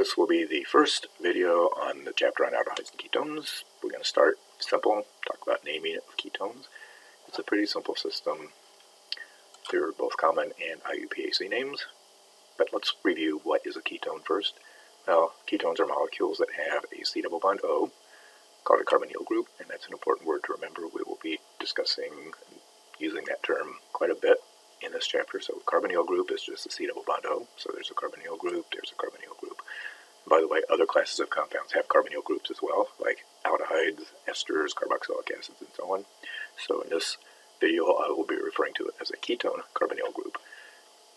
This will be the first video on the chapter on aldehydes and ketones. We're going to start simple, talk about naming of ketones. It's a pretty simple system. They're both common and IUPAC names. But let's review what is a ketone first. Well, ketones are molecules that have a C double bond O, called a carbonyl group, and that's an important word to remember. We will be discussing and using that term quite a bit in this chapter. So carbonyl group is just a C double bond O. So there's a carbonyl group, there's a carbonyl group. By the way, other classes of compounds have carbonyl groups as well, like aldehydes, esters, carboxylic acids, and so on. So in this video, I will be referring to it as a ketone carbonyl group.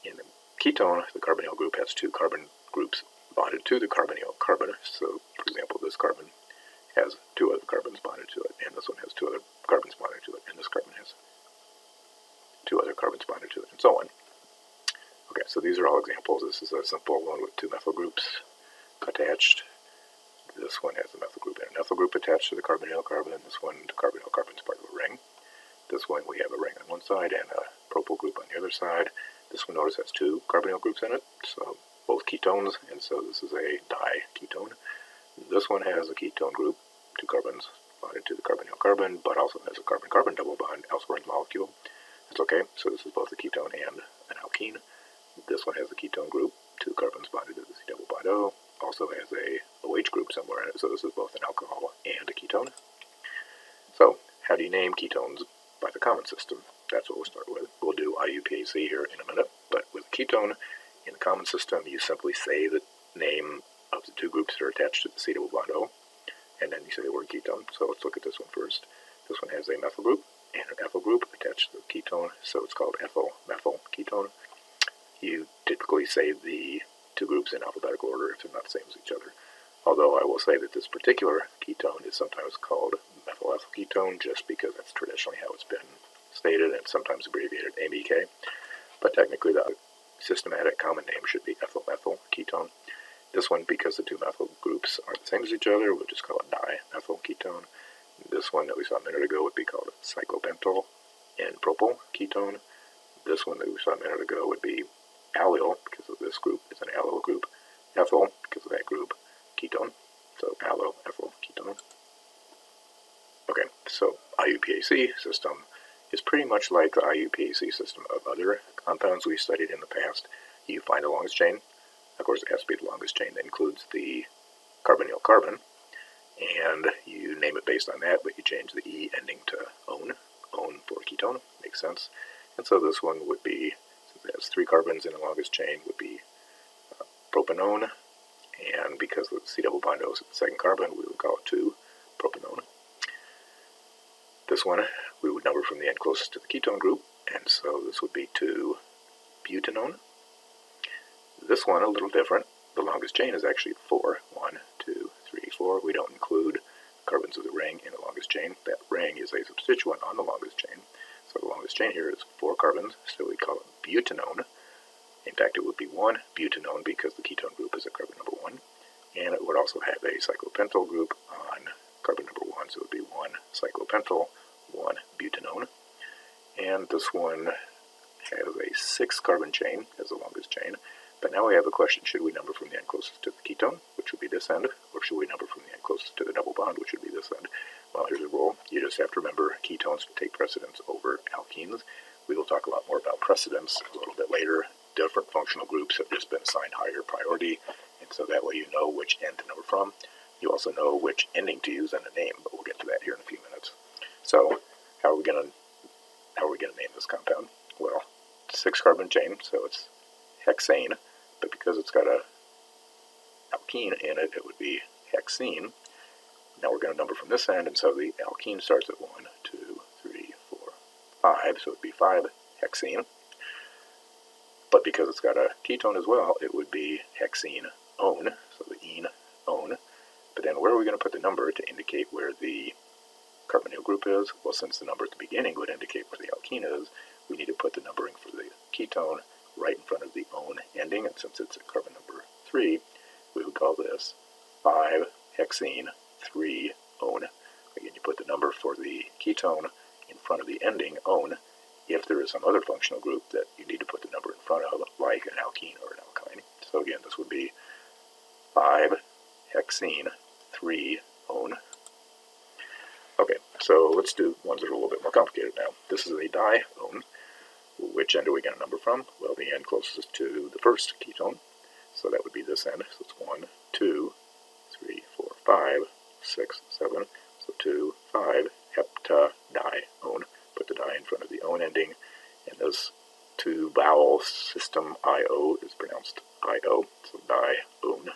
In the ketone, the carbonyl group has two carbon groups bonded to the carbonyl carbon. So, for example, this carbon has two other carbons bonded to it, and this one has two other carbons bonded to it, and this carbon has two other carbons bonded to it, and so on. Okay, so these are all examples. This is a simple one with two methyl groups attached. This one has a methyl group and an ethyl group attached to the carbonyl carbon. This one, the carbonyl carbon is part of a ring. This one, we have a ring on one side and a propyl group on the other side. This one, notice, has two carbonyl groups in it, so both ketones, and so this is a diketone. This one has a ketone group, two carbons bonded to the carbonyl carbon, but also has a carbon-carbon double bond elsewhere in the molecule. That's okay, so this is both a ketone and an alkene. This one has a ketone group, two carbons bonded to the C double bond O, also has a OH group somewhere in it, so this is both an alcohol and a ketone. So, how do you name ketones by the common system? That's what we'll start with. We'll do IUPAC here in a minute, but with ketone, in the common system, you simply say the name of the two groups that are attached to the C double bond O, and then you say the word ketone. So let's look at this one first. This one has a methyl group and an ethyl group attached to the ketone, so it's called ethyl-methyl ketone. You typically say the two groups in alphabetical order if they're not the same as each other. Although I will say that this particular ketone is sometimes called methyl ethyl ketone just because that's traditionally how it's been stated and sometimes abbreviated MEK. But technically the systematic common name should be ethyl-methyl ketone. This one, because the two methyl groups are the same as each other, we'll just call it dimethyl ketone. This one that we saw a minute ago would be called cyclopentyl and propyl ketone. This one that we saw a minute ago would be allyl, because of this group is an allyl group. Ethyl, because of that group, ketone. So allyl, ethyl, ketone. Okay, so IUPAC system is pretty much like the IUPAC system of other compounds we studied in the past. You find the longest chain. Of course, it has to be the longest chain that includes the carbonyl carbon, and you name it based on that, but you change the E ending to -one for ketone. Makes sense. And so this one would be, since it has three carbons in the longest chain, would be propanone, and because the C double bond O is at the second carbon, we would call it 2-propanone. This one, we would number from the end closest to the ketone group, and so this would be 2-butanone. This one, a little different. The longest chain is actually 4. 1, 2, 3, 4. We don't include carbons of the ring in the longest chain. That ring is a substituent on the longest chain. So the longest chain here is 4 carbons, so we call it butanone. In fact, it would be 1-butanone because the ketone group is at carbon number 1. And it would also have a cyclopentyl group on carbon number 1, so it would be 1-cyclopentyl, 1-butanone. And this one has a 6-carbon chain as the longest chain. But now we have a question, should we number from the end closest to the ketone, which would be this end, or should we number from the end closest to the double bond, which would be this end? Well, here's a rule. You just have to remember ketones take precedence over alkenes. We will talk a lot more about precedence a little bit later. Different functional groups have just been assigned higher priority, and so that way you know which end to number from. You also know which ending to use in a name, but we'll get to that here in a few minutes. So, how are we going to name this compound? Well, 6-carbon chain, so it's hexane, but because it's got a alkene in it, it would be hexene. Now we're going to number from this end, and so the alkene starts at 1, 2, 3, 4, 5, so it would be 5-hexene. But because it's got a ketone as well, it would be hexene-one, so the ene-one. But then where are we going to put the number to indicate where the carbonyl group is? Well, since the number at the beginning would indicate where the alkene is, we need to put the numbering for the ketone right in front of the -one ending, and since it's at carbon number 3, we would call this 5-hexene-3-one. Again, you put the number for the ketone in front of the ending -one. If there is some other functional group that you need to put the number in front of, like an alkene or an alkyne. So again, this would be 5-hexene 3-one. Okay, so let's do ones that are a little bit more complicated now. This is a dione. Which end are we going to number from? Well, the end closest to the first ketone. So that would be this end. So it's 1, 2, 3, 4, 5, 6, 7. So 2, 5, heptadione. Put the di in front of the one ending. And this two-vowel system IO is pronounced IO. So dione.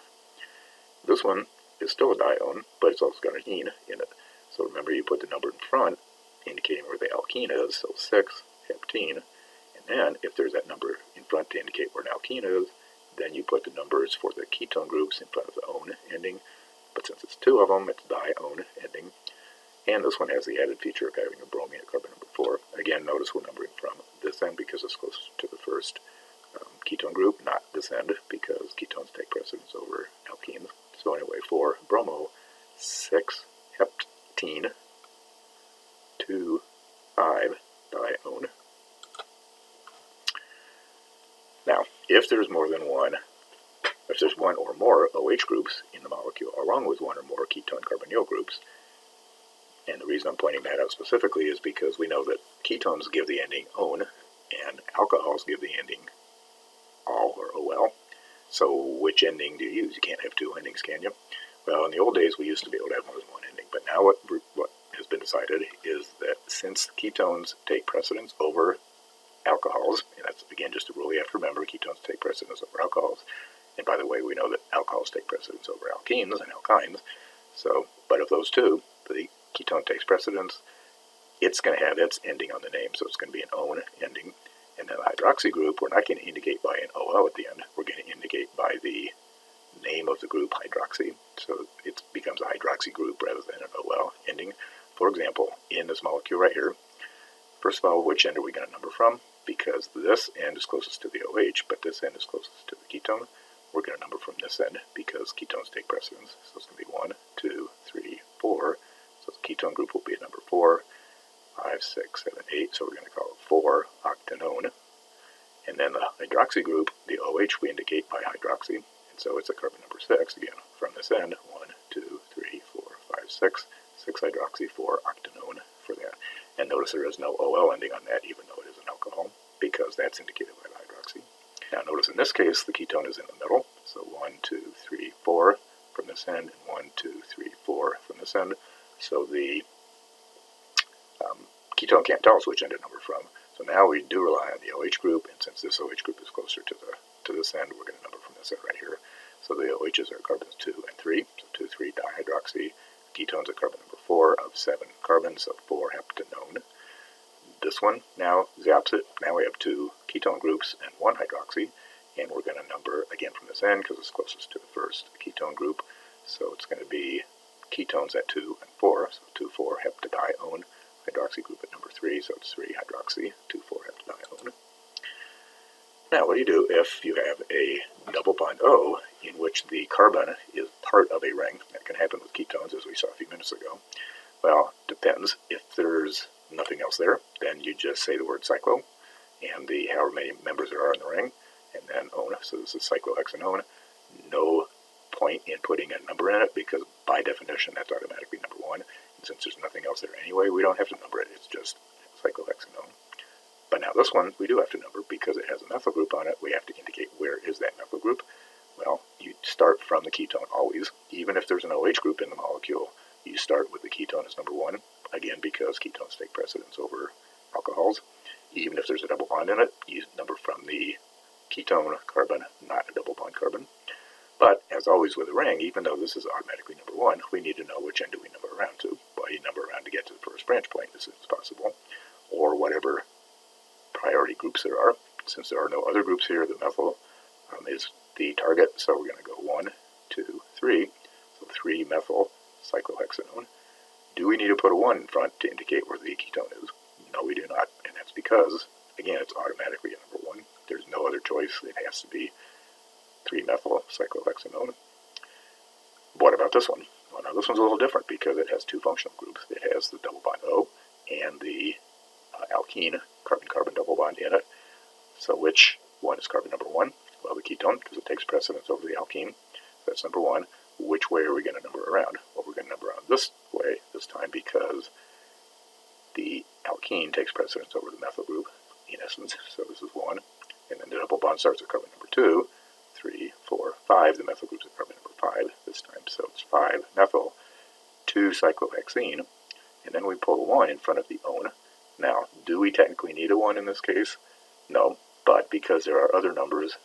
This one is still a dione, but it's also got an ene in it. So remember, you put the number in front, indicating where the alkene is. So 6, heptene. And then, if there's that number in front to indicate where an alkene is, then you put the numbers for the ketone groups in front of the one ending. But since it's two of them, it's dione ending. And this one has the added feature of having a bromine at carbon number 4. Again, notice we're numbering from this end because it's close to the first ketone group, not this end because ketones take precedence over alkenes. So anyway, for bromo, 6 heptene, 2, 5 dione. Now, if there's more than one, if there's one or more OH groups in the molecule, along with one or more ketone carbonyl groups, and the reason I'm pointing that out specifically is because we know that ketones give the ending -one, and alcohols give the ending -al or -ol. So which ending do you use? You can't have two endings, can you? Well, in the old days, we used to be able to have more than one ending, but now what has been decided is that since ketones take precedence over alcohols, and that's, again, just a rule you have to remember, ketones take precedence over alcohols. And by the way, we know that alcohols take precedence over alkenes and alkynes. So, but of those two, the ketone takes precedence. It's going to have its ending on the name, so it's going to be an -one ending. And then the hydroxy group, we're not going to indicate by an OL at the end. We're going to indicate by the name of the group, hydroxy. So it becomes a hydroxy group rather than an OL ending. For example, in this molecule right here, first of all, which end are we going to number from? Because this end is closest to the OH, but this end is closest to the ketone. We're going to number from this end because ketones take precedence. So it's going to be 1, 2, 3, 4. So the ketone group will be at number 4, 5, 6, 7, 8. So we're going to call it 4-octanone. And then the hydroxy group, the OH, we indicate by hydroxy. And so it's a carbon number 6. Again, from this end, 1, 2, 3, 4, 5, 6. 6-hydroxy, 4-octanone for that. And notice there is no OL ending on that, even though it is an alcohol, because that's indicated by the hydroxy. Now notice in this case, the ketone is in the middle. So 1, 2, 3, 4 from this end, and 1, 2, 3, 4 from this end. So the ketone can't tell us which end to number from. So now we do rely on the OH group, and since this OH group is closer to this end, we're going to number from this end right here. So the OHs are carbons 2 and 3, so 2, 3 dihydroxy. Ketones are carbon number 4 of 7 carbons, so 4-heptanone. This one now is the opposite. Now we have 2 ketone groups and 1 hydroxy, and we're going to number again from this end because it's closest to the first ketone group. So it's going to be ketones at 2 and 4, so 2,4-heptadione. Hydroxy group at number 3, so it's 3-hydroxy, 2,4-heptadione. Now, what do you do if you have a double bond O in which the carbon is part of a ring? That can happen with ketones, as we saw a few minutes ago. Well, depends. If there's nothing else there, then you just say the word cyclo and the however many members there are in the ring, and then one. So this is cyclohexanone. No point in putting a number in it because by definition that's automatically number 1. And since there's nothing else there anyway, we don't have to number it. It's just cyclohexanone. But now this one, we do have to number because it has a methyl group on it. We have to indicate where is that methyl group. Well, you start from the ketone always. Even if there's an OH group in the molecule, you start with the ketone as number 1. Again, because ketones take precedence over alcohols. Even if there's a double bond in it, you number from the ketone carbon, not a double bond carbon. But, as always with a ring, even though this is automatically number 1, we need to know which end do we number around to. Well, you number around to get to the first branch point as soon as possible, or whatever priority groups there are. Since there are no other groups here, the methyl is the target, so we're going to go 1, 2, 3, so 3-methyl cyclohexanone. Do we need to put a 1 in front to indicate where the ketone is? No, we do not, and that's because, again, it's automatically a number 1. There's no other choice. It has to be 3-methyl cyclohexanone. What about this one? Well, now this one's a little different because it has 2 functional groups. It has the double bond O and the alkene carbon-carbon double bond in it. So which one is carbon number 1? Well, the ketone, because it takes precedence over the alkene. That's number one. Which way are we going to number around? Well, we're going to number around this way this time because the alkene takes precedence over the methyl group, in essence. So this is 1. And then the double bond starts at carbon number 2, 3, 4, 5. The methyl group's at carbon number 5 this time. So it's 5 methyl, 2 cyclohexene. And then we pull a 1 in front of the one. Now, do we technically need a 1 in this case? No, but because there are other numbers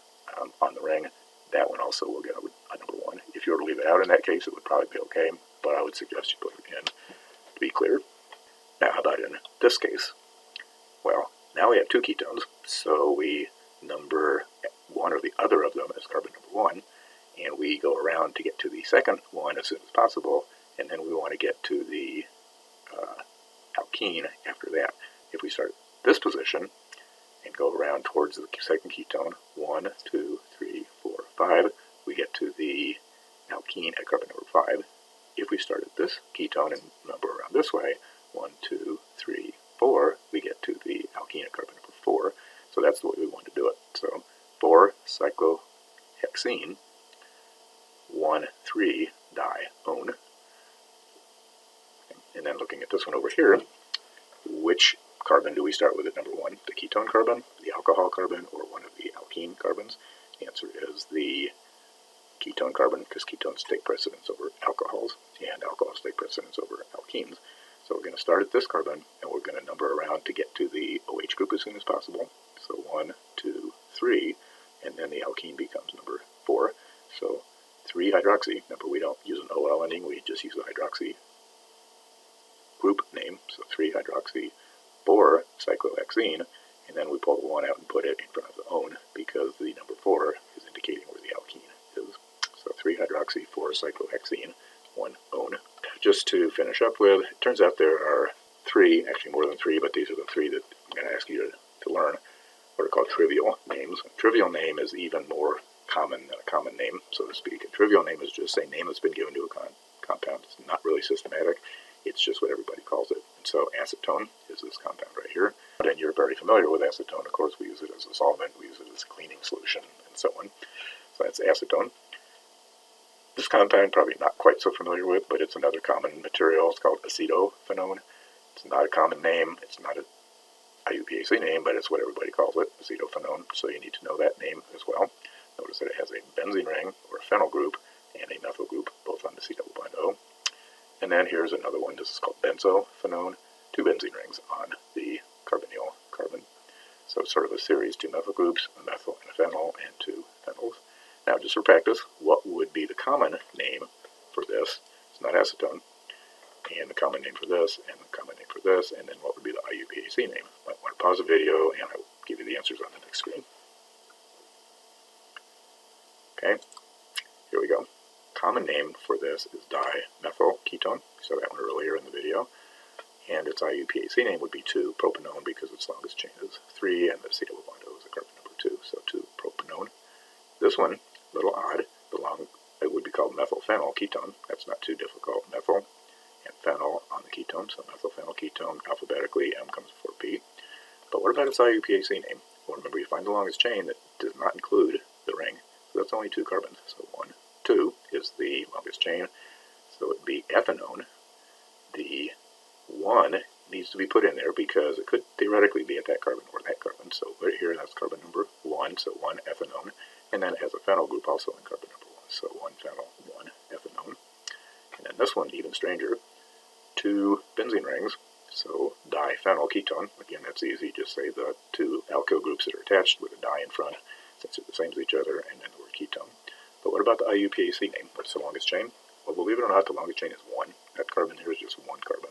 on the ring, that one also will get a number 1. If you were to leave it out in that case, it would probably be okay, but I would suggest you put it in to be clear. Now, how about in this case? Well, now we have 2 ketones, so we number one or the other of them as carbon number 1, and we go around to get to the second one as soon as possible, and then we want to get to the alkene after that. If we start at this position and go around towards the second ketone, 1, 2, 3, 4, 5, we get to the alkene at carbon number 5. If we start at this ketone and number around this way, 1, 2, 3, 4, we get to the alkene at carbon number 4. So that's the way we want to do it. So 4 cyclohexene, 1, 3 dione. And then looking at this one over here, which carbon do we start with at number 1? The ketone carbon, the alcohol carbon, or one of the alkene carbons? The answer is the ketone carbon, because ketones take precedence over alcohols, and alcohols take precedence over alkenes. So we're going to start at this carbon, and we're going to number around to get to the OH group as soon as possible. So 1, 2, 3, and then the alkene becomes number 4. So 3-hydroxy, remember we don't use an OL ending, we just use the hydroxy group name, so 3-hydroxy 4-cyclohexene, and then we pull the 1 out and put it in front of the one because the number 4 is indicating where the alkene is. So 3-hydroxy 4-cyclohexene, 1-one. Just to finish up with, it turns out there are 3, actually more than 3, but these are the 3 that I'm going to ask you to learn, what are called trivial names. A trivial name is even more common than a common name, so to speak. A trivial name is just a name that's been given to a compound. It's not really systematic. It's just what everybody calls it. And so acetone is this compound right here. And you're very familiar with acetone. Of course, we use it as a solvent. We use it as a cleaning solution, and so on. So that's acetone. This compound, probably not quite so familiar with, but it's another common material. It's called acetophenone. It's not a common name. It's not an IUPAC name, but it's what everybody calls it, acetophenone. So you need to know that name as well. Notice that it has a benzene ring, or a phenyl group, and a methyl group, both on the C-double-bond-O. And then here's another one. This is called benzophenone. 2 benzene rings on the carbonyl carbon. So it's sort of a series, 2 methyl groups, a methyl and a phenyl, and 2 phenols. Now, just for practice, what would be the common name for this? It's not acetone. And the common name for this, and the common name for this, and then what would be the IUPAC name? Might want to pause the video, and I'll give you the answers on the next screen. Okay, here we go. Common name for this is dimethyl ketone. We saw that one earlier in the video. And its IUPAC name would be 2-propanone because its longest chain is 3 and the C-double-bond-O is the carbon number 2, so 2-propanone. This one, a little odd, it would be called methylphenyl ketone. That's not too difficult. Methyl and phenyl on the ketone, so methylphenyl ketone, alphabetically, M comes before P. But what about its IUPAC name? Well, remember, you find the longest chain that does not include the ring, so that's only 2 carbons. So 1, 2 is the longest chain, so it would be ethanone. The 1 needs to be put in there because it could theoretically be at that carbon or that carbon. So right here, that's carbon number 1, so 1-ethanone. And then it has a phenyl group also in carbon number 1, so 1-phenyl, 1-ethanone. And then this one, even stranger, 2 benzene rings, so diphenyl ketone. Again, that's easy, just say the 2 alkyl groups that are attached with a di in front, since they're the same as each other, and then the word ketone. But what about the IUPAC name? What's the longest chain? Well, believe it or not, the longest chain is 1. That carbon here is just 1 carbon,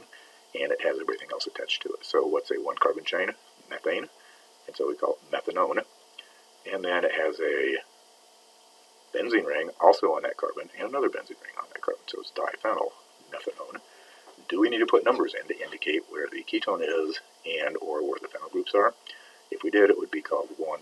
and it has everything else attached to it. So what's a 1 carbon chain? Methane, and so we call it methanone. And then it has a benzene ring also on that carbon, and another benzene ring on that carbon, so it's diphenyl methanone. Do we need to put numbers in to indicate where the ketone is and or where the phenyl groups are? If we did, it would be called 1